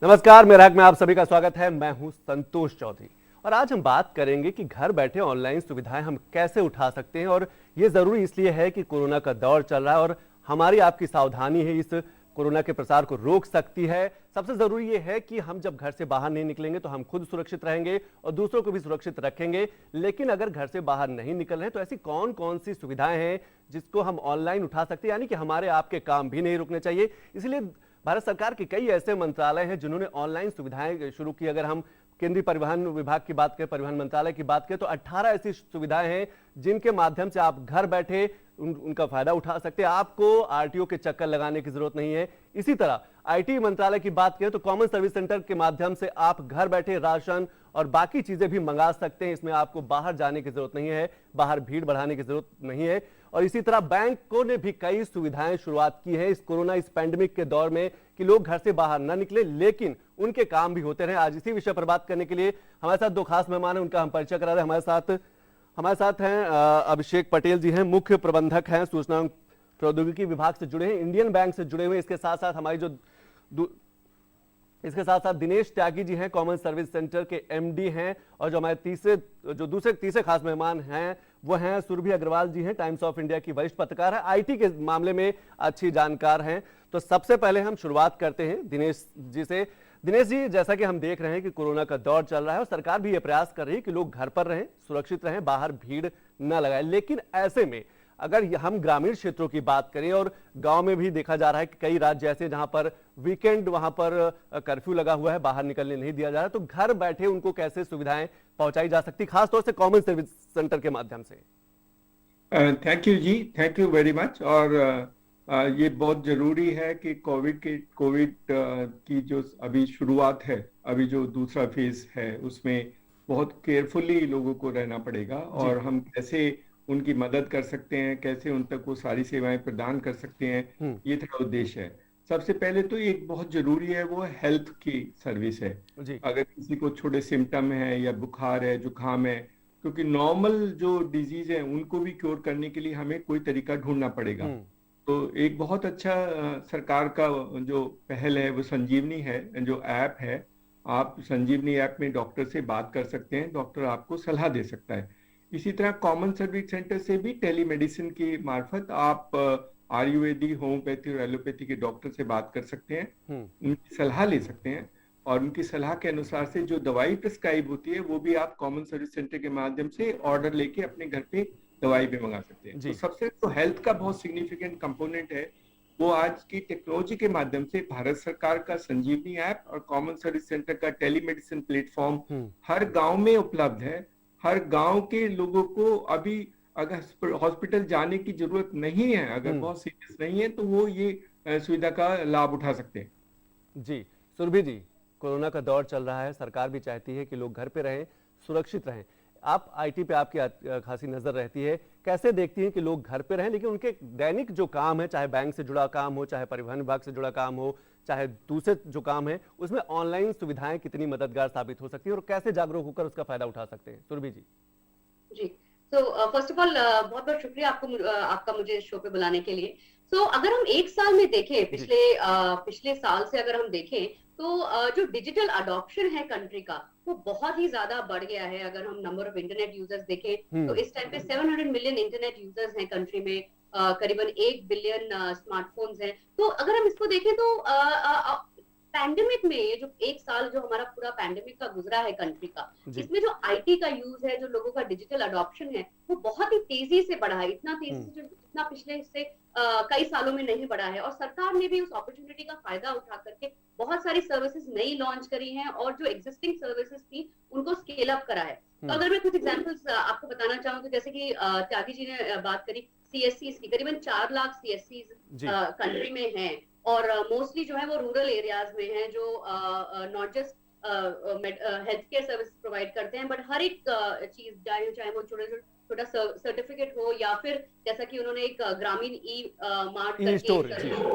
नमस्कार, मेरा हक में आप सभी का स्वागत है। मैं हूं संतोष चौधरी और आज हम बात करेंगे कि घर बैठे ऑनलाइन सुविधाएं हम कैसे उठा सकते हैं। और ये जरूरी इसलिए है कि कोरोना का दौर चल रहा है और हमारी आपकी सावधानी है इस कोरोना के प्रसार को रोक सकती है। सबसे जरूरी ये है कि हम जब घर से बाहर नहीं निकलेंगे तो हम खुद सुरक्षित रहेंगे और दूसरों को भी सुरक्षित रखेंगे। लेकिन अगर घर से बाहर नहीं निकल रहे हैं तो ऐसी कौन कौन सी सुविधाएं हैं जिसको हम ऑनलाइन उठा सकते हैं, यानी कि हमारे आपके काम भी नहीं रुकने चाहिए। इसलिए भारत सरकार के कई ऐसे मंत्रालय हैं जिन्होंने ऑनलाइन सुविधाएं शुरू की। अगर हम केंद्रीय परिवहन विभाग की बात करें, परिवहन मंत्रालय की बात करें, तो 18 ऐसी सुविधाएं हैं जिनके माध्यम से आप घर बैठे उनका फायदा उठा सकते हैं। आपको आरटीओ के चक्कर लगाने की जरूरत नहीं है। इसी तरह आईटी मंत्रालय की बात करें तो कॉमन सर्विस सेंटर के माध्यम से आप घर बैठे राशन और बाकी चीजें भी मंगा सकते हैं। इसमें आपको बाहर जाने की जरूरत नहीं है, बाहर भीड़ बढ़ाने की जरूरत नहीं है। और इसी तरह बैंकों ने भी कई सुविधाएं शुरुआत की है इस कोरोना इस पैंडेमिक के दौर में कि लोग घर से बाहर न निकले लेकिन उनके काम भी होते रहे। आज इसी विषय पर बात करने के लिए हमारे साथ दो खास मेहमान हैं, उनका हम परिचय करा रहे हैं। हमारे साथ हैं अभिषेक पटेल जी हैं, मुख्य प्रबंधक हैं, सूचना एवं प्रौद्योगिकी विभाग से जुड़े हैं, इंडियन बैंक से जुड़े हुए हैं। इसके साथ साथ दिनेश त्यागी जी हैं, कॉमन सर्विस सेंटर के एमडी हैं। और जो हमारे तीसरे खास मेहमान हैं वो हैं सुरभि अग्रवाल जी हैं, टाइम्स ऑफ इंडिया की वरिष्ठ पत्रकार है, आईटी के मामले में अच्छी जानकार हैं। तो सबसे पहले हम शुरुआत करते हैं दिनेश जी से। दिनेश जी, जैसा कि हम देख रहे हैं कि कोरोना का दौर चल रहा है और सरकार भी ये प्रयास कर रही है कि लोग घर पर रहें, सुरक्षित रहें, बाहर भीड़ न लगाएं। लेकिन ऐसे में अगर हम ग्रामीण क्षेत्रों की बात करें और गांव में भी देखा जा रहा है कि कई राज्य ऐसे जहां पर वीकेंड वहां पर कर्फ्यू लगा हुआ है, बाहर निकलने नहीं दिया जा रहा, तो घर बैठे उनको कैसे सुविधाएं पहुंचाई जा सकती, खासतौर से कॉमन सर्विस सेंटर के माध्यम से? Thank you ji, thank you very much. और ये बहुत जरूरी है कि कोविड की जो अभी शुरुआत है, अभी जो दूसरा फेज है, उसमें बहुत केयरफुली लोगों को रहना पड़ेगा। और हम कैसे उनकी मदद कर सकते हैं, कैसे उन तक वो सारी सेवाएं प्रदान कर सकते हैं, ये था उद्देश्य है। सबसे पहले तो एक बहुत जरूरी है, वो हेल्थ की सर्विस है। अगर किसी को छोटे सिम्टम है या बुखार है, जुकाम है, क्योंकि नॉर्मल जो डिजीज है उनको भी क्योर करने के लिए हमें कोई तरीका ढूंढना पड़ेगा। तो एक बहुत अच्छा सरकार का जो पहल है वो संजीवनी है, जो ऐप है। आप संजीवनी ऐप में डॉक्टर से बात कर सकते हैं, डॉक्टर आपको सलाह दे सकता है। इसी तरह कॉमन सर्विस सेंटर से भी टेलीमेडिसिन के मार्फत आप आयुर्वेदिक, होम्योपैथी और एलोपैथी के डॉक्टर से बात कर सकते हैं, उनकी सलाह ले सकते हैं। और उनकी सलाह के अनुसार से जो दवाई प्रिस्क्राइब होती है वो भी आप कॉमन सर्विस सेंटर के माध्यम से ऑर्डर लेके अपने घर पे दवाई भी मंगा सकते हैं। तो सबसे तो हेल्थ का बहुत सिग्निफिकेंट कंपोनेंट है, वो आज की टेक्नोलॉजी के माध्यम से भारत सरकार का संजीवनी ऐप और कॉमन सर्विस सेंटर का टेलीमेडिसिन प्लेटफॉर्म हर गांव में उपलब्ध है। हर गांव के लोगों को अभी अगर हॉस्पिटल जाने की जरूरत नहीं है, अगर बहुत सीरियस नहीं है, तो वो ये सुविधा का लाभ उठा सकते हैं। जी सुरभि जी, कोरोना का दौर चल रहा है, सरकार भी चाहती है कि लोग घर पे रहें, सुरक्षित रहें। आप आईटी पे आपकी खासी नजर रहती है, कैसे देखती हैं कि लोग घर पे रहें लेकिन उनके दैनिक जो काम है, चाहे बैंक से जुड़ा काम हो, चाहे परिवहन विभाग से जुड़ा काम हो, चाहे दूसरे जो काम है, उसमें ऑनलाइन सुविधाएं कितनी मददगार साबित हो सकती है और कैसे जागरूक होकर उसका फायदा उठा सकते हैं? सुरभि जी। जी, तो फर्स्ट ऑफ ऑल बहुत बहुत शुक्रिया आपका मुझे शो पे बुलाने के लिए। अगर हम एक साल में देखें, पिछले साल से अगर हम देखें तो जो डिजिटल अडॉप्शन है कंट्री का, वो बहुत ही ज्यादा बढ़ गया है। अगर हम नंबर ऑफ इंटरनेट यूजर्स देखें तो इस टाइम पे 700 मिलियन इंटरनेट यूजर्स हैं कंट्री में, करीबन 1 बिलियन स्मार्टफोन्स हैं। तो अगर हम इसको देखें तो पैंडेमिक में ये जो एक साल जो हमारा पूरा पैंडेमिक का गुजरा है कंट्री का, इसमें जो आईटी का यूज है, जो लोगों का डिजिटल अडॉप्शन है, वो बहुत ही तेजी से बढ़ा है, इतना तेजी से जितना पिछले से कई सालों में नहीं बढ़ा है। और सरकार ने भी उस अपॉर्चुनिटी का फायदा उठा करके बहुत सारी सर्विसेज नई लॉन्च करी हैं और जो एग्जिस्टिंग सर्विसेज थी उनको स्केल अप करा है। तो अगर मैं कुछ एग्जांपल्स आपको बताना चाहूँ तो जैसे कि त्यागी जी ने बात करी सीएससी की, करीबन 4 लाख सीएससी कंट्री में हैं और मोस्टली जो है वो रूरल एरियाज में हैं, जो not just health care service provide करते हैं, बट हर एक चीज चाहे वो छोटा सर्टिफिकेट हो या फिर जैसा कि उन्होंने एक ग्रामीण ई मार्ट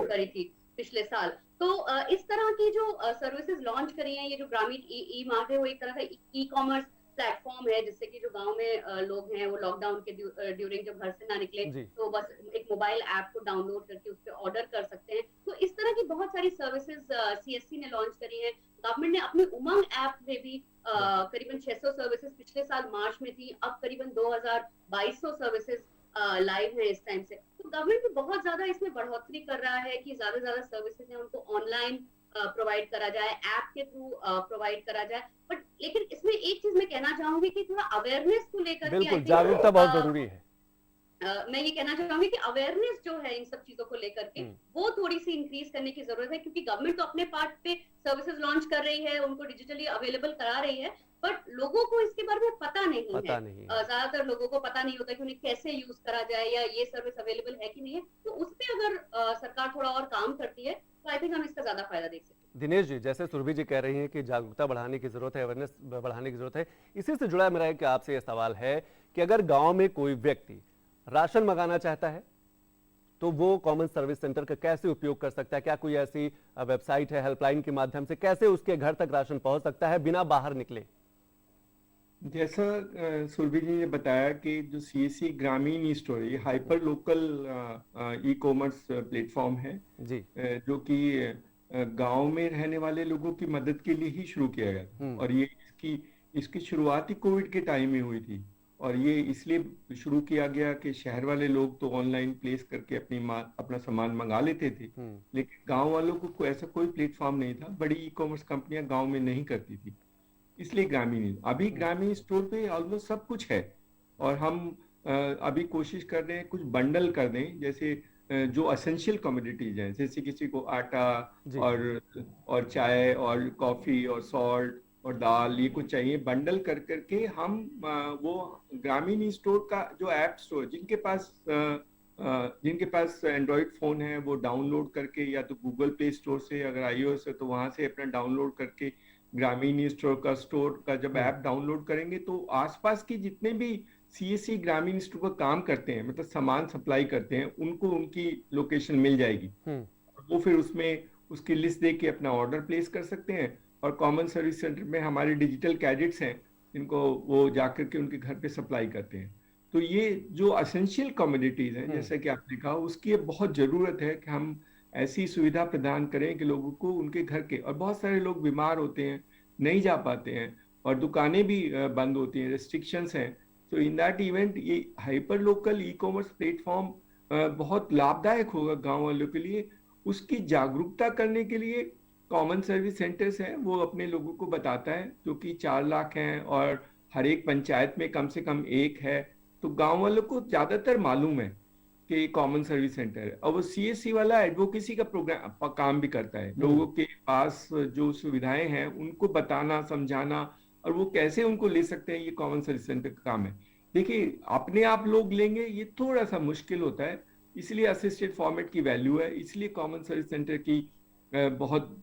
करी थी पिछले साल। तो इस तरह की जो सर्विसेज लॉन्च करी हैं, ये जो ग्रामीण ई मार्ट है वो एक तरह का ई कॉमर्स प्लेटफॉर्म है जिससे कि जो गांव में लोग हैं वो लॉकडाउन के ड्यूरिंग जब घर से ना निकले जी तो बस एक मोबाइल ऐप को डाउनलोड करके उस पर ऑर्डर कर सकते हैं। तो इस तरह की बहुत सारी सर्विसेज सीएससी ने लॉन्च करी है। गवर्नमेंट ने अपने उमंग ऐप में भी करीबन 600 सर्विसेज पिछले साल मार्च में थी, अब करीबन 2200 सर्विसेज लाइव है इस टाइम से। तो गवर्नमेंट भी बहुत ज्यादा इसमें बढ़ोतरी कर रहा है कि ज्यादा से ज्यादा सर्विसेज है उनको ऑनलाइन प्रोवाइड करा जाए, ऐप के थ्रू प्रोवाइड करा जाए। बट लेकिन इसमें एक चीज मैं कहना चाहूंगी कि थोड़ा अवेयरनेस को लेकर के बिल्कुल, जागरूकता बहुत जरूरी है। मैं ये कहना चाहूंगी कि अवेयरनेस जो है इन सब चीजों को लेकर के वो थोड़ी सी इंक्रीज करने की जरूरत है, क्योंकि गवर्नमेंट तो अपने पार्ट पे सर्विसेज लॉन्च कर रही है, उनको डिजिटली अवेलेबल करा रही है, बट लोगों को इसके बारे में पता नहीं है। ज्यादातर लोगों को पता नहीं होता कि उन्हें कैसे यूज करा जाए या ये सर्विस अवेलेबल है कि नहीं है। तो उस पर अगर सरकार थोड़ा और काम करती है तो आई थिंक हम इसका ज्यादा फायदा देख सकते हैं। दिनेश जी, जैसे सुरभि जी कह रही हैं कि जागरूकता बढ़ाने की जरूरत है, अवेयरनेस बढ़ाने की जरूरत है, इसी से जुड़ा मेरा एक आपसे यह सवाल है कि अगर गांव में कोई व्यक्ति राशन मंगाना चाहता है तो वो कॉमन सर्विस सेंटर का कैसे उपयोग कर सकता है? क्या कोई ऐसी वेबसाइट है, हेल्पलाइन के माध्यम से कैसे उसके घर तक राशन पहुंच सकता है बिना बाहर निकले? जैसा सुरभि जी ने बताया कि जो सीएससी ग्रामीण स्टोर है, hyper local e commerce platform है जी जो कि गांव में रहने वाले लोगों की मदद के लिए ही शुरू किया गया। और ये इसकी शुरुआत ही कोविड के टाइम में हुई थी। और ये इसलिए शुरू किया गया कि शहर वाले लोग तो ऑनलाइन प्लेस करके अपना सामान मंगा लेते थे, लेकिन गांव वालों को ऐसा कोई प्लेटफॉर्म नहीं था। बड़ी ई कॉमर्स कंपनियां गांव में नहीं करती थी, इसलिए अभी ग्रामीण स्टोर पे ऑलमोस्ट सब कुछ है। और हम अभी कोशिश कर रहे हैं कुछ बंडल कर दें, जैसे जो एसेंशियल कमोडिटीज हैं, जैसे किसी को आटा और चाय और कॉफी और सॉल्ट और दाल ये कुछ चाहिए, बंडल कर करके हम वो ग्रामीण स्टोर का जो ऐप स्टोर जिनके पास एंड्रॉइड फोन है वो डाउनलोड करके, या तो गूगल प्ले स्टोर से, अगर आईओएस है तो वहां से अपना डाउनलोड करके ग्रामीण स्टोर का जब ऐप डाउनलोड करेंगे तो आसपास की जितने भी सीएससी ग्रामीण स्टोर का काम करते हैं, मतलब सामान सप्लाई करते हैं, उनको उनकी लोकेशन मिल जाएगी। वो फिर उसमें उसकी लिस्ट दे के अपना ऑर्डर प्लेस कर सकते हैं। और कॉमन सर्विस सेंटर में हमारे डिजिटल कैडेट्स हैं जिनको वो जाकर के उनके घर पे सप्लाई करते हैं। तो ये जो एसेंशियल कमोडिटीज हैं, जैसा कि आपने कहा, उसकी बहुत जरूरत है कि हम ऐसी सुविधा प्रदान करें कि लोगों को उनके घर के, और बहुत सारे लोग बीमार होते हैं, नहीं जा पाते हैं, और दुकानें भी बंद होती हैं, रेस्ट्रिक्शंस हैं। तो इन दैट इवेंट ये hyper local e commerce platform बहुत लाभदायक होगा गांव वालों के लिए। उसकी जागरूकता करने के लिए कॉमन सर्विस सेंटर्स हैं, वो अपने लोगों को बताता है, जो कि 4 लाख हैं और हर एक पंचायत में कम से कम एक है। तो गांव वालों को ज्यादातर मालूम है कि कॉमन सर्विस सेंटर है। और वो सीएससी वाला एडवोकेसी का प्रोग्राम काम भी करता है, लोगों के पास जो सुविधाएं हैं उनको बताना, समझाना, और वो कैसे उनको ले सकते हैं, ये कॉमन सर्विस सेंटर का काम है। देखिए, अपने आप लोग लेंगे ये थोड़ा सा मुश्किल होता है, इसलिए असिस्टेड फॉर्मेट की वैल्यू है, इसलिए कॉमन सर्विस सेंटर की बहुत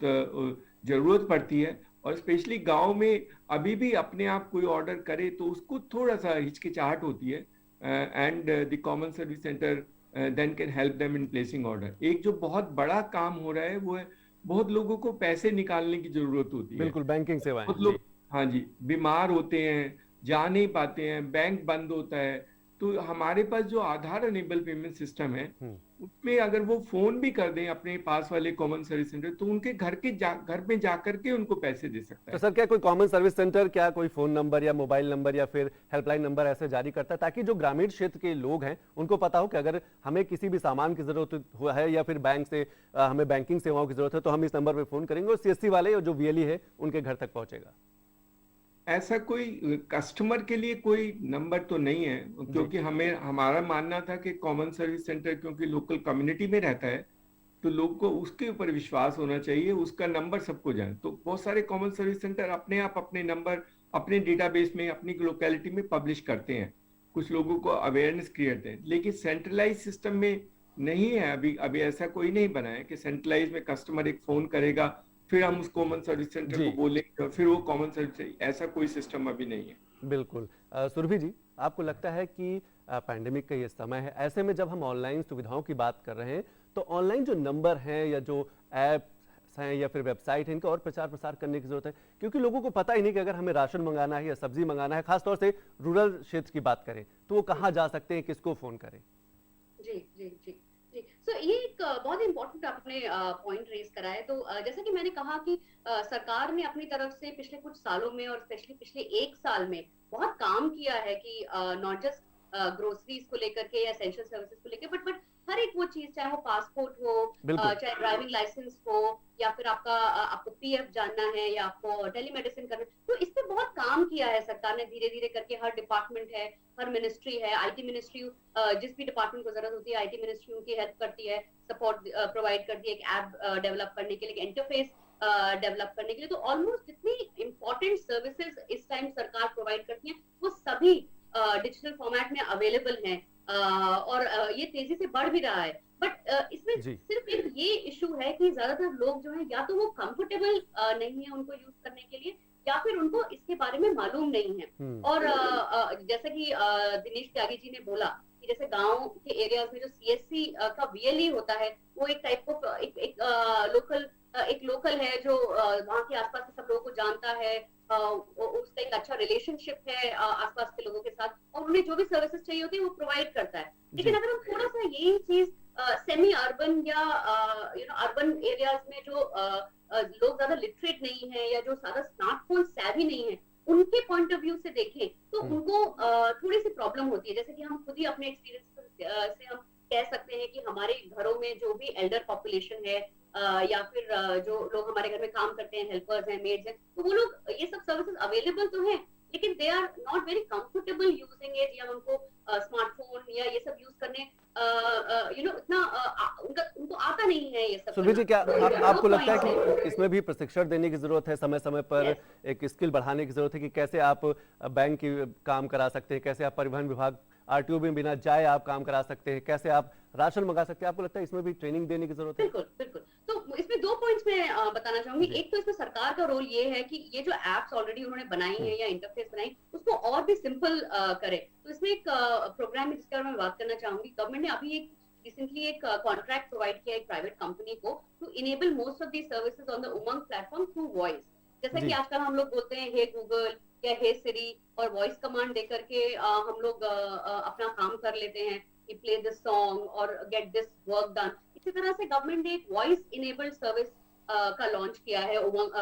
जरूरत पड़ती है। और स्पेशली गांव में अभी भी अपने आप कोई ऑर्डर करे तो उसको थोड़ा सा हिचकिचाहट होती है, and the common service centre then can help them in placing order. एक जो बहुत बड़ा काम हो रहा है वो है, बहुत लोगों को पैसे निकालने की जरूरत होती है। बिल्कुल, बैंकिंग सेवाएं। बहुत लोग, हाँ जी, बीमार होते हैं, जा नहीं पाते हैं, बैंक बंद होता है। तो हमारे पास जो आधार एनेबल पेमेंट सिस्टम है उसमें अगर वो फोन भी कर दें अपने पास वाले कॉमन सर्विस सेंटर, तो उनके घर में जाकर के उनको पैसे दे सकता है। तो सर, क्या कोई कॉमन सर्विस सेंटर क्या कोई फोन नंबर या मोबाइल नंबर या फिर हेल्पलाइन नंबर ऐसे जारी करता है ताकि जो ग्रामीण क्षेत्र के लोग हैं उनको पता हो कि अगर हमें किसी भी सामान की जरूरत है या फिर बैंक से हमें बैंकिंग सेवाओं की जरूरत है तो हम इस नंबर पर फोन करेंगे और सीएससी वाले और जो वीएलई है उनके घर तक पहुंचेगा? ऐसा कोई कस्टमर के लिए कोई नंबर तो नहीं है, क्योंकि हमारा मानना था कि कॉमन सर्विस सेंटर क्योंकि लोकल कम्युनिटी में रहता है तो लोग को उसके ऊपर विश्वास होना चाहिए, उसका नंबर सबको जाने। तो बहुत सारे कॉमन सर्विस सेंटर अपने आप अपने नंबर अपने डेटाबेस में अपनी लोकेलिटी में पब्लिश करते हैं, कुछ लोगों को अवेयरनेस क्रिएट करते हैं, लेकिन सेंट्रलाइज सिस्टम में नहीं है। अभी ऐसा कोई नहीं बना है कि सेंट्रलाइज में कस्टमर एक फोन करेगा फिर हम उस कॉमन सर्विस सेंटर को बोलेंगे और फिर वो कॉमन सर्विस, ऐसा कोई सिस्टम अभी नहीं है। बिल्कुल। सुरभि जी, आपको लगता है कि पैंडेमिक का ये समय है, ऐसे में जब हम ऑनलाइन सुविधाओं की बात कर रहे हैं तो ऑनलाइन जो नंबर हैं या जो ऐप हैं या फिर वेबसाइट है, इनका और प्रचार प्रसार करने की जरूरत है, क्योंकि लोगों को पता ही नहीं कि अगर हमें राशन मंगाना है या सब्जी मंगाना है, खासतौर से रूरल क्षेत्र की बात करें, तो वो कहाँ जा सकते हैं, किसको फोन करें। जी जी जी जी। सो ये एक बहुत इंपॉर्टेंट आपने पॉइंट रेज करा है। तो जैसा कि मैंने कहा कि सरकार ने अपनी तरफ से पिछले कुछ सालों में और स्पेशली पिछले एक साल में बहुत काम किया है कि नॉट जस्ट ग्रोसरीज को लेकर के या एसेंशियल सर्विसेज को लेकर, बट हर एक वो चीज, चाहे वो पासपोर्ट हो, बिल्कुल। चाहे ड्राइविंग लाइसेंस हो, या फिर आपको पीएफ जानना है, या आपको टेलीमेडिसिन करना है, तो इस पे बहुत काम किया है सरकार ने धीरे धीरे करके। हर डिपार्टमेंट है, हर मिनिस्ट्री है, आईटी मिनिस्ट्री जिस भी डिपार्टमेंट को जरूरत होती है आईटी मिनिस्ट्री उनकी हेल्प करती है, सपोर्ट प्रोवाइड करती है, एक ऐप डेवलप करने के लिए, इंटरफेस डेवलप करने के लिए। तो ऑलमोस्ट जितनी इंपॉर्टेंट सर्विसेज इस टाइम सरकार प्रोवाइड करती है वो सभी डिजिटल फॉर्मेट में अवेलेबल हैं, और ये तेजी से बढ़ भी रहा है। बट इसमें जी। सिर्फ एक ये इशू है कि ज्यादातर लोग जो है या तो वो कंफर्टेबल नहीं है उनको यूज करने के लिए, या फिर उनको इसके बारे में मालूम नहीं है। और जैसा कि दिनेश त्यागी जी ने बोला कि जैसे गांव के एरियाज में जो सीएससी का वीएलई होता है, वो एक टाइप ऑफ एक लोकल है जो वहाँ के आसपास के सब लोगों को जानता है, उसका एक अच्छा रिलेशनशिप है आसपास के लोगों के साथ, और उन्हें जो भी सर्विसेज चाहिए होती है वो प्रोवाइड करता है। लेकिन अगर हम थोड़ा सा यही चीज सेमी अर्बन या अर्बन एरियाज में जो लोग ज्यादा लिटरेट नहीं है या जो ज्यादा स्मार्टफोन सेवी नहीं है, उनके पॉइंट ऑफ व्यू से देखें तो उनको थोड़ी सी प्रॉब्लम होती है। जैसे कि हम खुद ही अपने एक्सपीरियंस से हम कह सकते हैं कि हमारे घरों में जो भी एल्डर पॉपुलेशन है, या फिर जो लोग हमारे घर में काम करते हैं, हेल्पर्स हैं, मेड्स हैं, तो वो लोग ये सब सर्विसेज अवेलेबल तो हैं, लेकिन they are not very comfortable using it, या उनको स्मार्टफोन या ये सब यूज करने इतना उनको आता नहीं है ये सब सुरभि जी, करना। क्या तो ये आपको दो लगता है points हैं। कि इसमें भी प्रशिक्षण देने की जरूरत है, समय समय पर Yes. एक स्किल बढ़ाने की जरूरत है कि कैसे आप बैंक की काम करा सकते हैं, कैसे आप परिवहन विभाग आरटीओ में बिना जाए आप काम करा सकते हैं, कैसे आप राशन मंगा सकते हैं, आपको लगता है इसमें भी ट्रेनिंग देने की जरूरत है? बिल्कुल बिल्कुल। तो इसमें दो पॉइंट्स मैं बताना चाहूंगी। जी। एक तो इसमें सरकार का रोल ये है कि ये जो एप्स ऑलरेडी उन्होंने बनाई है या इंटरफेस बनाई, उसको और भी सिंपल करे। तो इसमें एक प्रोग्राम है जिसके बारे में बात करना चाहूंगी। गवर्नमेंट ने अभी एक रिसेंटली एक कॉन्ट्रैक्ट प्रोवाइड किया एक प्राइवेट कंपनी को to enable most of the services on the Umang platform through voice. जैसा जी। कि आजकल हम लोग बोलते हैं हे गूगल या हे सिरी, और वॉइस कमांड दे करके हम लोग अपना काम कर लेते हैं कि प्ले दिस सॉन्ग और गेट दिस वर्क डन। इसी तरह से गवर्नमेंट ने एक वॉइस इनेबल्ड सर्विस का लॉन्च किया है, उमंग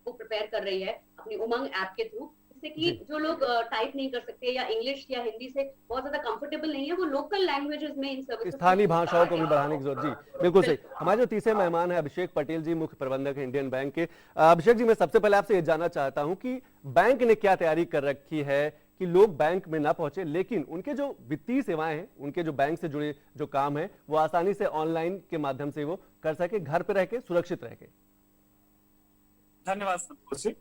वो प्रिपेयर कर रही है अपनी उमंग ऐप के थ्रू, जिससे कि जी। जो लोग टाइप नहीं कर सकते या इंग्लिश या हिंदी से बहुत ज्यादा कंफर्टेबल नहीं है, वो लोकल लैंग्वेजेस में इन सर्विसेज स्थानीय भाषाओं को भी बढ़ाने की जरूरत। जी बिल्कुल सही। हमारे जो तीसरे मेहमान है अभिषेक पटेल जी, मुख्य प्रबंधक है इंडियन बैंक के। अभिषेक जी, मैं सबसे पहले आपसे ये जानना चाहता हूं कि बैंक ने क्या तैयारी कर रखी है कि लोग बैंक में ना पहुंचे, लेकिन उनके जो वित्तीय सेवाएं हैं, उनके जो बैंक से जुड़े जो काम है, वो आसानी से ऑनलाइन के माध्यम से वो कर सके, घर पे रह के सुरक्षित रह के। धन्यवाद संतोष जी।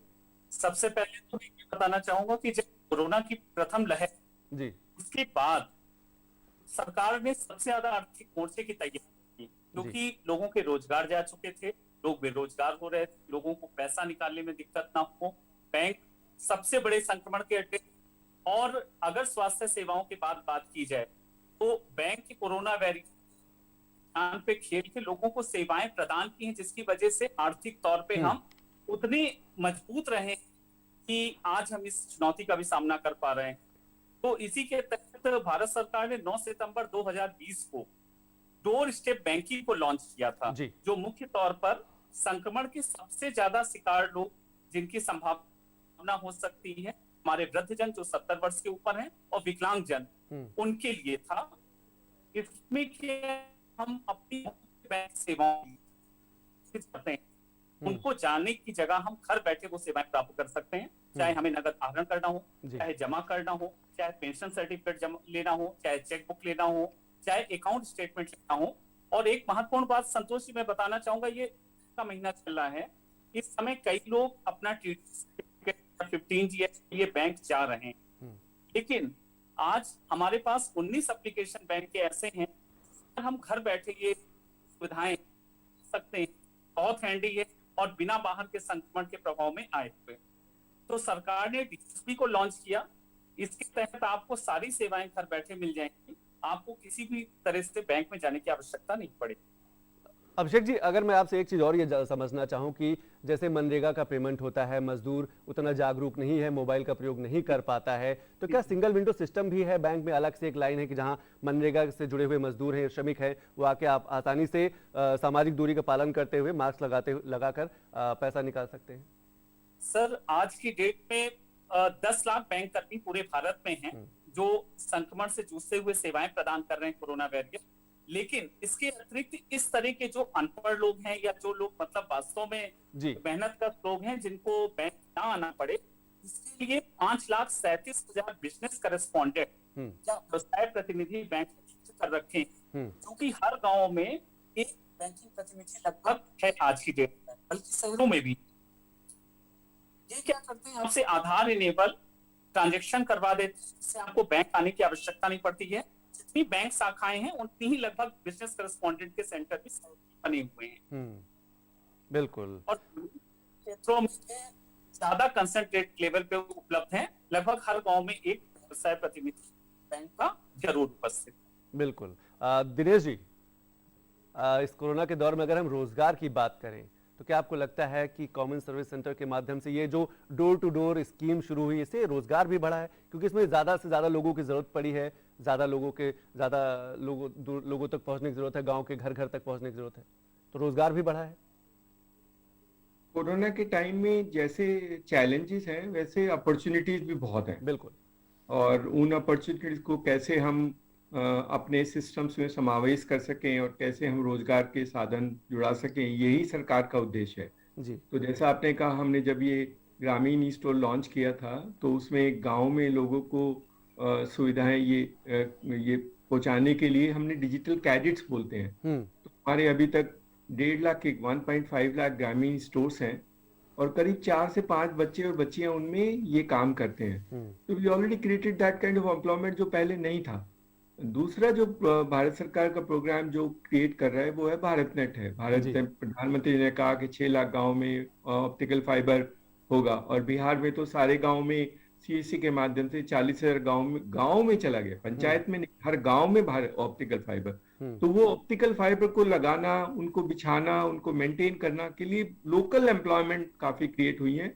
सबसे पहले तो मैं ये बताना चाहूंगा कि जब कोरोना की प्रथम लहर जी। उसके बाद सरकार ने सबसे ज्यादा आर्थिक मोर्चे की तैयारी की, क्योंकि लोगों के रोजगार जा चुके थे, लोग बेरोजगार हो रहे थे, लोगों को पैसा निकालने में दिक्कत ना हो, बैंक सबसे बड़े संक्रमण के अड्डे। और अगर स्वास्थ्य सेवाओं के बाद बात की जाए तो बैंक की कोरोना वेरिएंट पे खेल के लोगों को सेवाएं प्रदान की हैं, जिसकी वजह से आर्थिक तौर पे हम उतने मजबूत रहे कि आज हम इस चुनौती का भी सामना कर पा रहे हैं। तो इसी के तहत भारत सरकार ने 9 सितंबर 2020 को डोर स्टेप बैंकिंग को लॉन्च किया था, जो मुख्य तौर पर संक्रमण के सबसे ज्यादा शिकार लोग जिनकी संभावना हो सकती है, हमारे वृद्धजन जो 70 वर्ष के ऊपर हैं और विकलांग जन, उनके लिए था। इसमें हम अपनी बैंक सेवाओं करते हैं, उनको जाने की जगह हम घर बैठे वो सेवाएं प्राप्त कर सकते हैं, चाहे हमें नगद आहरण करना हो, चाहे जमा करना हो, चाहे पेंशन सर्टिफिकेट लेना हो, चाहे चेक बुक लेना हो, चाहे अकाउंट स्टेटमेंट लेना हो। और एक महत्वपूर्ण बात संतोष जी मैं बताना चाहूंगा, ये का महीना चल रहा है, इस समय कई लोग अपना 15G के लिए बैंक जा रहे हैं, लेकिन आज हमारे पास 19 एप्लीकेशन बैंक के ऐसे हैं, हम घर बैठे ये सुविधाएं सकते हैं। बहुत हैंडी है और बिना बाहर के संक्रमण के प्रभाव में आए हुए। तो सरकार ने डीएसपी को लॉन्च किया, इसके तहत आपको सारी सेवाएं घर बैठे मिल जाएंगी, आपको किसी भी तरह से बैंक में जाने की आवश्यकता नहीं पड़ेगी। अभिषेक जी, अगर मैं आपसे एक चीज़ और ये समझना चाहूँ कि जैसे मनरेगा का पेमेंट होता है, मजदूर उतना जागरूक नहीं है, मोबाइल का प्रयोग नहीं कर पाता है, तो क्या सिंगल विंडो सिस्टम भी है बैंक में? अलग से एक लाइन है कि जहाँ मनरेगा से जुड़े हुए मजदूर हैं, श्रमिक हैं, वो आके आप आसानी से सामाजिक दूरी का पालन करते हुए, मास्क लगाकर पैसा निकाल सकते हैं? सर, आज की डेट में 10 लाख बैंक कर्मी पूरे भारत में हैं जो संक्रमण से जूझते हुए सेवाएं प्रदान कर रहे हैं कोरोना वॉरियर। लेकिन इसके अतिरिक्त इस तरह के जो अनपढ़ लोग हैं या जो लोग मतलब वास्तव में जी। मेहनत कर लोग हैं जिनको बैंक ना आना पड़े, इसके लिए 5,37,000 बिजनेस करेस्पॉन्डेंट या व्यवसाय प्रतिनिधि बैंक में नियुक्त कर रखे हैं, जो कि हर गांव में एक बैंकिंग प्रतिनिधि लगभग है आज की डेट में, बल्कि शहरों में भी। ये क्या करते हैं, आपसे आधार इनेबल ट्रांजैक्शन करवा देते हैं, जिससे आपको बैंक आने की आवश्यकता नहीं पड़ती है। जितनी बैंक शाखाएं हैं उतनी ही लगभग बिजनेस करेस्पॉन्डेंट के सेंटर भी बने हुए हैं। बिल्कुल। और क्षेत्रों में ज्यादा कंसंट्रेट लेवल पे उपलब्ध है। लगभग हर गांव में एक व्यवसाय प्रतिनिधि बैंक का जरूर उपस्थित। बिल्कुल। दिनेश जी, इस कोरोना के दौर में अगर हम रोजगार की बात करें तो क्या आपको लगता है कि कॉमन सर्विस सेंटर के माध्यम से ये जो डोर टू डोर स्कीम शुरू हुई, इससे रोजगार भी बढ़ा है? क्योंकि इसमें ज्यादा से ज्यादा लोगों की जरूरत पड़ी है, ज्यादा लोगों तक पहुंचने की जरूरत है, गांव के घर घर तक पहुंचने की जरूरत है, तो रोजगार भी बढ़ा है। कोरोना के टाइम में जैसे चैलेंजेस हैं वैसे अपॉर्चुनिटीज भी बहुत हैं। बिल्कुल। और उन अपॉर्चुनिटीज को कैसे हम अपने सिस्टम्स में समावेश कर सकें और कैसे हम रोजगार के साधन जुड़ा सकें, यही सरकार का उद्देश्य है जी। तो जैसा आपने कहा, हमने जब ये ग्रामीण ई स्टोर लॉन्च किया था तो उसमें गांव में लोगों को सुविधाएं ये पहुंचाने के लिए हमने डिजिटल कैडेट्स बोलते हैं। तो हमारे अभी तक 1.5 लाख 1.5 लाख ग्रामीण स्टोर्स हैं और करीब 4 से 5 बच्चे और बच्चियां उनमें ये काम करते हैं। तो we already created that kind of employment जो पहले नहीं था। दूसरा जो भारत सरकार का प्रोग्राम जो क्रिएट कर रहा है वो है भारत नेट है। प्रधानमंत्री ने कहा कि 6 लाख गांव में ऑप्टिकल फाइबर होगा और बिहार में तो सारे गांव में सीएससी के माध्यम से 40,000 गांव में चला गया, पंचायत में नहीं, हर गांव में ऑप्टिकल फाइबर। तो वो ऑप्टिकल फाइबर को लगाना, उनको बिछाना, उनको मेंटेन करना के लिए लोकल एम्प्लॉयमेंट काफी क्रिएट हुई है,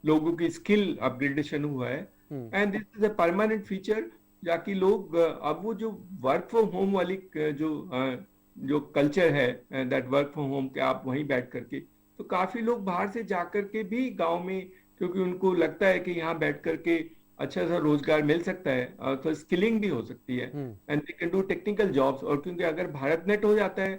लोगों की स्किल अपग्रेडेशन हुआ है and this is a permanent feature. जाकि लोग अब वो जो वर्क फ्रॉम होम वाली जो कल्चर है, दैट वर्क फ्रॉम होम के आप वहीं बैठ करके, तो काफी लोग बाहर से जाकर के भी गांव में, क्योंकि उनको लगता है कि यहाँ बैठ करके अच्छा सा रोजगार मिल सकता है, तो स्किलिंग भी हो सकती है and they can do technical jobs. और क्योंकि अगर भारत नेट हो जाता है,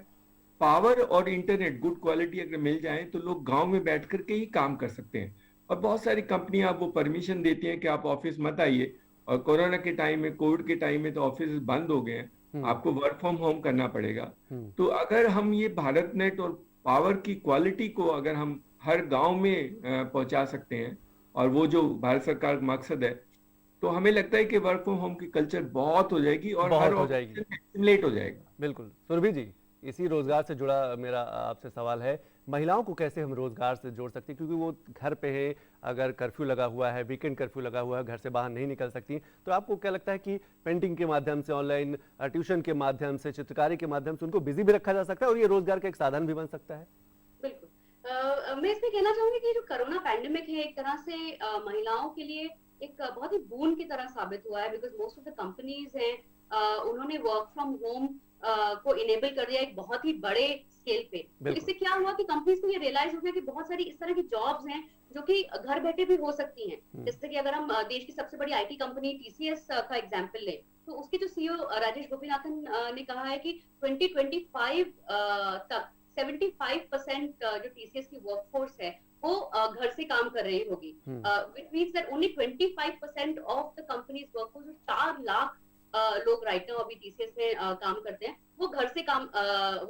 पावर और इंटरनेट गुड क्वालिटी अगर मिल जाए तो लोग गांव में बैठ करके ही काम कर सकते हैं। और बहुत सारी कंपनियां वो परमिशन देती हैं कि आप ऑफिस मत आइए। और कोरोना के टाइम में, कोविड के टाइम में तो ऑफिस बंद हो गए हैं, आपको वर्क फ्रॉम होम करना पड़ेगा। तो अगर हम ये भारत नेट और पावर की क्वालिटी को अगर हम हर गांव में पहुंचा सकते हैं, और वो जो भारत सरकार का मकसद है, तो हमें लगता है कि वर्क फ्रॉम होम की कल्चर बहुत हो जाएगी और हर ऑफिस सिमुलेट हो जाएगा। बिल्कुल। सुरभि जी, इसी रोजगार से जुड़ा मेरा आपसे सवाल है, महिलाओं को कैसे हम रोजगार से जोड़ सकते हैं? क्योंकि वो घर पे है, अगर कर्फ्यू लगा हुआ है, वीकेंड कर्फ्यू लगा हुआ है, घर से बाहर नहीं निकल सकती, तो आपको क्या लगता है कि पेंटिंग के माध्यम से, ऑनलाइन ट्यूशन के माध्यम से, चित्रकारी के माध्यम से उनको बिजी भी रखा जा सकता है और ये रोजगार का एक साधन भी बन सकता है? बिल्कुल। मैं इसमें कहना चाहूंगी कि जो कोरोना पैंडेमिक है एक तरह से महिलाओं के लिए एक बहुत ही बून की तरह साबित हुआ है, because most of the companies हैं उन्होंने वर्क फ्रॉम होम को इनेबल कर दिया एक बहुत ही बड़े स्केल पे। तो इससे क्या हुआ कि कंपनीज को ये रियलाइज हो गया कि बहुत सारी इस तरह की जॉब्स हैं जो कि घर बैठे भी हो सकती हैं। जैसे कि अगर हम देश की सबसे बड़ी आईटी कंपनी टीसीएस का एग्जांपल लें, तो उसके जो सीईओ राजेश गोपीनाथन ने कहा है कि 2025 तक 75% जो टीसीएस की वर्कफोर्स है वो घर से काम कर रही होगी, which means that only 25% of the company's workforce, 4 lakh लोग राइट नाउ अभी टीसीएस में काम करते हैं, वो घर से काम,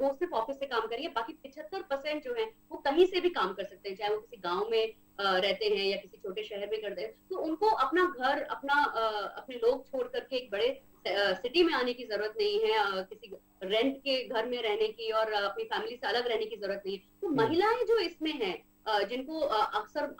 वो सिर्फ ऑफिस से काम करेंगे। बाकी 75% जो है वो कहीं से भी काम कर सकते हैं, चाहे वो किसी गांव में रहते हैं या किसी छोटे शहर में करते हैं। तो उनको अपना घर, अपने लोग छोड़ करके एक बड़े सिटी में आने की जरूरत नहीं है, किसी रेंट के घर में रहने की और अपनी फैमिली से अलग रहने की जरूरत नहीं है। तो महिलाएं जो इसमें हैं, जिनको अक्सर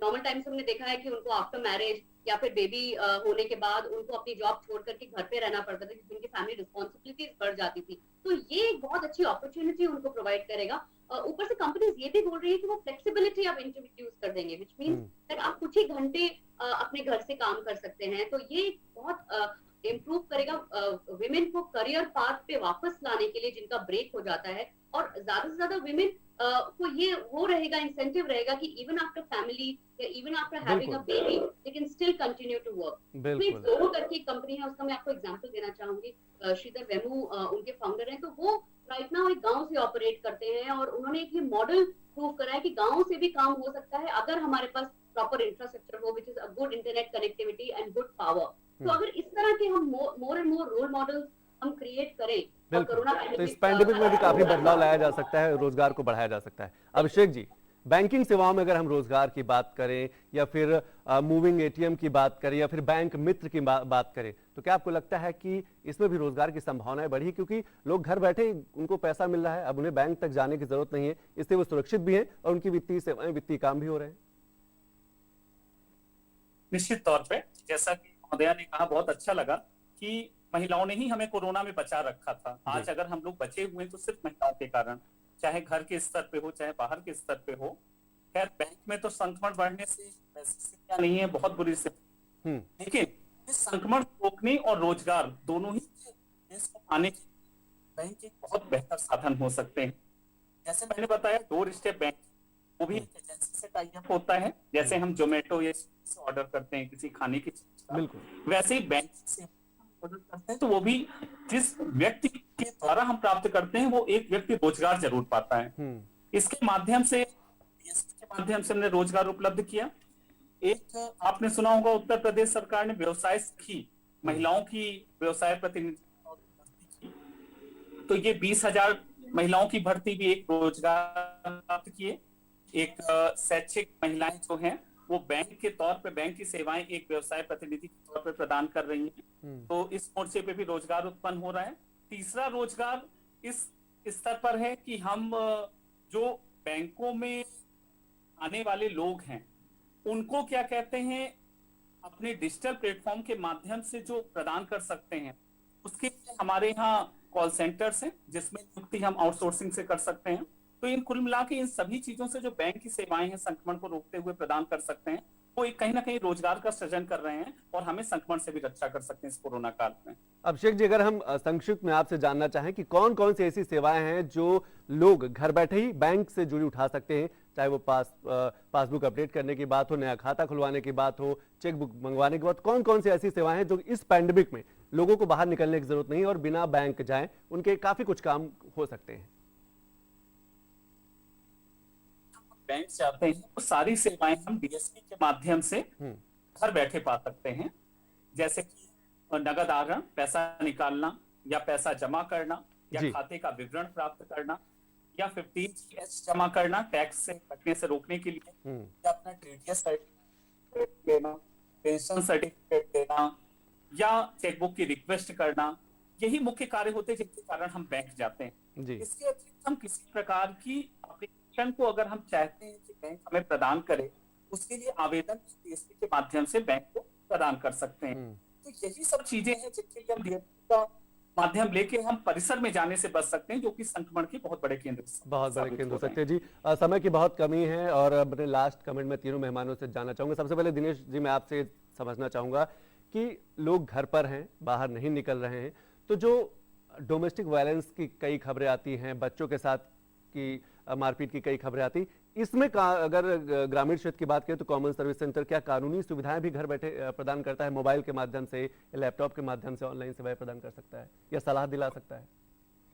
नॉर्मल टाइम्स हमने देखा है कि उनको आफ्टर मैरिज या फिर बेबी होने के बाद उनको अपनी जॉब छोड़ करके घर पे रहना पड़ता था, जिनकी फैमिली रिस्पॉन्सिबिलिटीज बढ़ जाती थी। तो ये एक बहुत अच्छी अपॉर्चुनिटी उनको प्रोवाइड करेगा। ऊपर से कंपनीज ये भी बोल रही है कि वो फ्लेक्सिबिलिटी अब इंट्रोड्यूस कर देंगे, विच मींस दैट आप कुछ ही घंटे अपने घर से काम कर सकते हैं। तो ये बहुत इम्प्रूव करेगा विमेन को करियर पाथ पे वापस लाने के लिए, जिनका ब्रेक हो जाता है। और ज्यादा से ज्यादा विमेन को ये वो रहेगा, इंसेंटिव रहेगा कि इवन आफ्टर फैमिली या even after having a baby they can still continue to work. बिल्कुल जोहो करके एक कंपनी है, उसका मैं आपको एग्जांपल देना चाहूंगी। श्रीधर वेमू उनके फाउंडर हैं। तो वो राइट नाउ एक गांव से ऑपरेट करते हैं और उन्होंने एक ये मॉडल प्रूव करा है कि गांव से भी काम हो सकता है अगर हमारे पास प्रॉपर इंफ्रास्ट्रक्चर हो, which is a good internet connectivity and good power. तो अगर इस तरह के हम more and more role models हम क्रिएट करें और कोरोना तो इस पैंडेमिक में भी काफी बदलाव लाया जा सकता है, रोजगार को बढ़ाया जा सकता है। अभिषेक जी, बैंकिंग सेवाओं में अगर हम रोजगार की बात करें या फिर मूविंग एटीएम की बात करें या फिर बैंक मित्र की बात करें, तो क्या आपको लगता है कि इसमें भी रोजगार की संभावनाएं बढ़ी? क्योंकि लोग घर बैठे उनको पैसा मिल रहा है, अब उन्हें बैंक तक जाने की जरूरत नहीं है, इससे वो सुरक्षित भी हैं और उनकी वित्तीय सेवाएं, वित्तीय काम भी हो रहे हैं। निश्चित तौर पे जैसा कि महोदया ने कहा, बहुत अच्छा लगा कि महिलाओं ने ही हमें कोरोना में बचा रखा था। आज अगर हम लोग बचे हुए हैं तो सिर्फ महिलाओं के कारण, चाहे घर के स्तर पे हो चाहे बाहर के स्तर पे हो। खैर बैंक में तो संक्रमण बढ़ने से वैसी स्थितियां नहीं है, बहुत बुरी स्थिति, लेकिन इस संक्रमण को रोकने और रोजगार दोनों ही देश को पाने के बैंक एक बहुत बेहतर साधन हो सकते हैं। जैसे मैंने बताया, डोर स्टेप बैंक, वो भी एक एजेंसी से टाई अप होता है। जैसे हम जोमेटो या स्विगी से ऑर्डर करते हैं किसी खाने की चीज का, वैसे ही बैंक से ऑर्डर करते हैं तो वो भी जिस व्यक्ति के द्वारा हम प्राप्त करते हैं वो एक व्यक्ति रोजगार जरूर पाता है। इसके माध्यम से, के माध्यम से हमने रोजगार उपलब्ध किया। एक आपने सुना होगा, उत्तर प्रदेश सरकार ने व्यवसाय सखी महिलाओं की व्यवसाय प्रतिनिधि की, तो ये 20,000 महिलाओं की भर्ती भी एक रोजगार प्राप्त किए। एक शैक्षिक महिलाएं जो हैं वो बैंक के तौर पे बैंक की सेवाएं एक व्यवसाय प्रतिनिधि के तौर पे प्रदान कर रही हैं। तो इस मोर्चे पे भी रोजगार उत्पन्न हो रहा है। तीसरा रोजगार इस स्तर पर है कि हम जो बैंकों में आने वाले लोग हैं उनको क्या कहते हैं, अपने डिजिटल प्लेटफॉर्म के माध्यम से जो प्रदान कर सकते हैं, उसके लिए हमारे यहाँ कॉल सेंटर्स हैं जिसमें नियुक्ति हम आउटसोर्सिंग से कर सकते हैं। तो इन कुल मिला के इन सभी चीजों से जो बैंक की सेवाएं हैं संक्रमण को रोकते हुए प्रदान कर सकते हैं, वो एक कहीं ना कहीं रोजगार का सृजन कर रहे हैं और हमें संक्रमण से भी रक्षा कर सकते हैं इस कोरोना काल में। अभिषेक जी, अगर हम संक्षिप्त में आपसे जानना चाहें कि कौन कौन सी ऐसी सेवाएं हैं जो लोग घर बैठे ही बैंक से जुड़ी उठा सकते हैं, चाहे वो पासबुक अपडेट करने की बात हो, नया खाता खुलवाने की बात हो, चेकबुक मंगवाने की बात, कौन कौन सी ऐसी सेवाएं हैं जो इस पैंडेमिक में लोगों को बाहर निकलने की जरूरत नहीं और बिना बैंक जाए उनके काफी कुछ काम हो सकते हैं? बैंक से आते हैं तो सारी सेवाएं हम डीएसपी के माध्यम से घर बैठे पा सकते हैं। जैसे कि नगद आहरण, पैसा निकालना या पैसा जमा करना या खाते का विवरण प्राप्त करना या 15G जमा करना टैक्स से कटने से रोकने के लिए, या अपना टीडीएस सर्टिफिकेट देना, पेंशन सर्टिफिकेट देना या चेकबुक की रिक्वेस्ट करना, यही मुख्य कार्य होते हैं जिनके कारण हम बैंक जाते हैं। इसके अतिरिक्त हम किसी प्रकार की एप्लीकेशन को अगर हम चाहते हैं कि बैंक हमें प्रदान करे, उसके लिए आवेदन डीएसपी के माध्यम से बैंक को प्रदान कर सकते हैं। तो यही सब चीजें हैं जिनके लिए हम डीएसपी का माध्यम लेके हम परिसर में जाने से बच सकते हैं, जो कि संक्रमण के बहुत बड़े केंद्र हो सकते हैं। जी, समय की बहुत कमी है और अपने लास्ट कमेंट में तीनों मेहमानों से जानना चाहूंगा। सबसे पहले दिनेश जी, मैं आपसे समझना चाहूंगा कि लोग घर पर हैं, बाहर नहीं निकल रहे हैं, तो जो डोमेस्टिक वायलेंस की कई खबरें आती हैं, बच्चों के साथ की मारपीट की कई खबरें आती, इसमें अगर ग्रामीण क्षेत्र की बात करें तो कॉमन सर्विस सेंटर क्या कानूनी सुविधाएं भी घर बैठे प्रदान करता है? मोबाइल के माध्यम से, लैपटॉप के माध्यम से ऑनलाइन सेवाएं प्रदान कर सकता है या सलाह दिला सकता है?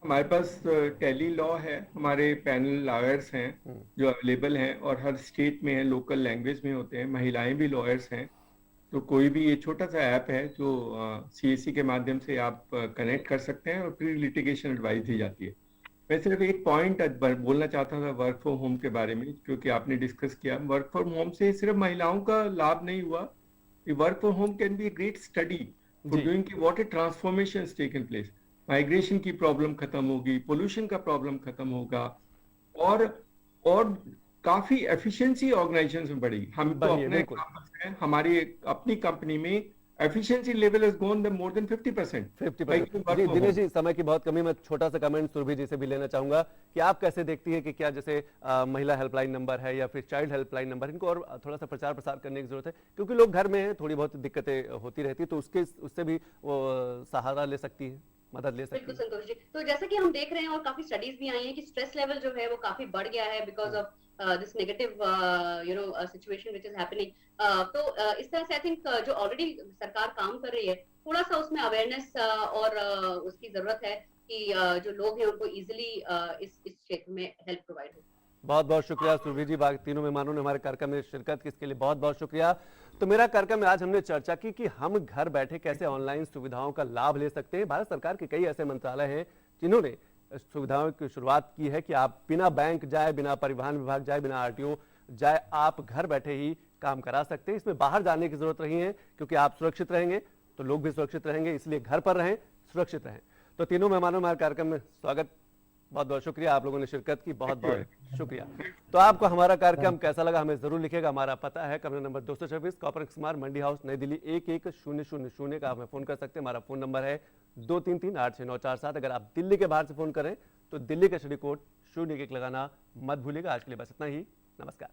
हमारे पास टेली लॉ है, हमारे पैनल लॉयर्स हैं जो अवेलेबल हैं और हर स्टेट में है, लोकल लैंग्वेज में होते हैं, महिलाएं भी लॉयर्स हैं। तो कोई भी, ये छोटा सा ऐप है जो सीएससी के माध्यम से आप कनेक्ट कर सकते हैं और प्री लिटिगेशन एडवाइस दी जाती है। मैं सिर्फ एक पॉइंट बोलना चाहता था वर्क फ्रॉम होम के बारे में, क्योंकि आपने डिस्कस किया। वर्क फ्रॉम होम से सिर्फ महिलाओं का लाभ नहीं हुआ, work from home can be a great study for doing की what a transformation taken place. Migration की प्रॉब्लम खत्म होगी, पोल्यूशन का प्रॉब्लम खत्म होगा और काफी एफिशिएंसी ऑर्गेनाइजेशन में बढ़ी। हम तो बढ़िए, अपने बिल्कुल। campus में, हमारी अपनी कंपनी में efficiency level has gone more than 50%। 50%। जी दिनेश जी, समय की बहुत कमी, मैं छोटा सा कमेंट सुरभि जी से भी लेना चाहूंगा कि आप कैसे देखती हैं कि क्या जैसे महिला हेल्पलाइन नंबर है या फिर चाइल्ड हेल्पलाइन नंबर, इनको और थोड़ा सा प्रचार प्रसार करने की जरूरत है, क्योंकि लोग घर में हैं, थोड़ी बहुत दिक्कतें होती रहती, तो उससे भी वो सहारा ले सकती है, मदद ले सकती बिल्कुल है। संतोष जी, तो जैसा कि हम देख रहे हैं और काफी स्टडीज भी आई हैं कि स्ट्रेस लेवल जो है वो काफी बढ़ गया है because of this negative situation which is happening. तो इस तरह से आई थिंक जो ऑलरेडी सरकार काम कर रही है, थोड़ा सा उसमें अवेयरनेस और उसकी जरूरत है कि जो लोग हैं उनको इजिली इस क्षेत्र में हेल्प प्रोवाइड हो। बहुत बहुत शुक्रिया सुरभि जी, बाकी तीनों मेहमानों ने हमारे कार्यक्रम में शिरकत की, इसके लिए बहुत बहुत शुक्रिया। तो मेरा कार्यक्रम में आज हमने चर्चा की कि हम घर बैठे कैसे ऑनलाइन सुविधाओं का लाभ ले सकते हैं। भारत सरकार के कई ऐसे मंत्रालय हैं जिन्होंने सुविधाओं की शुरुआत की है कि आप बिना बैंक जाए, बिना परिवहन विभाग जाए, बिना आरटीओ जाए, आप घर बैठे ही काम करा सकते हैं। इसमें बाहर जाने की जरूरत नहीं है, क्योंकि आप सुरक्षित रहेंगे तो लोग भी सुरक्षित रहेंगे, इसलिए घर पर रहें, सुरक्षित रहें। तो तीनों मेहमानों हमारे कार्यक्रम में स्वागत, बहुत बहुत शुक्रिया, आप लोगों ने शिरकत की, बहुत बहुत शुक्रिया। तो आपको हमारा कार्यक्रम कैसा लगा हमें जरूर लिखेगा। हमारा पता है कमरा नंबर 226, कॉर्पोरेट स्मार्ट, मंडी हाउस, नई दिल्ली 110000 का आप हमें फोन कर सकते हैं। हमारा फोन नंबर है 233-86947। अगर आप दिल्ली के बाहर से फोन करें तो दिल्ली का स्टडी कोड 01 लगाना मत भूलिएगा। आज के लिए बस इतना ही, नमस्कार।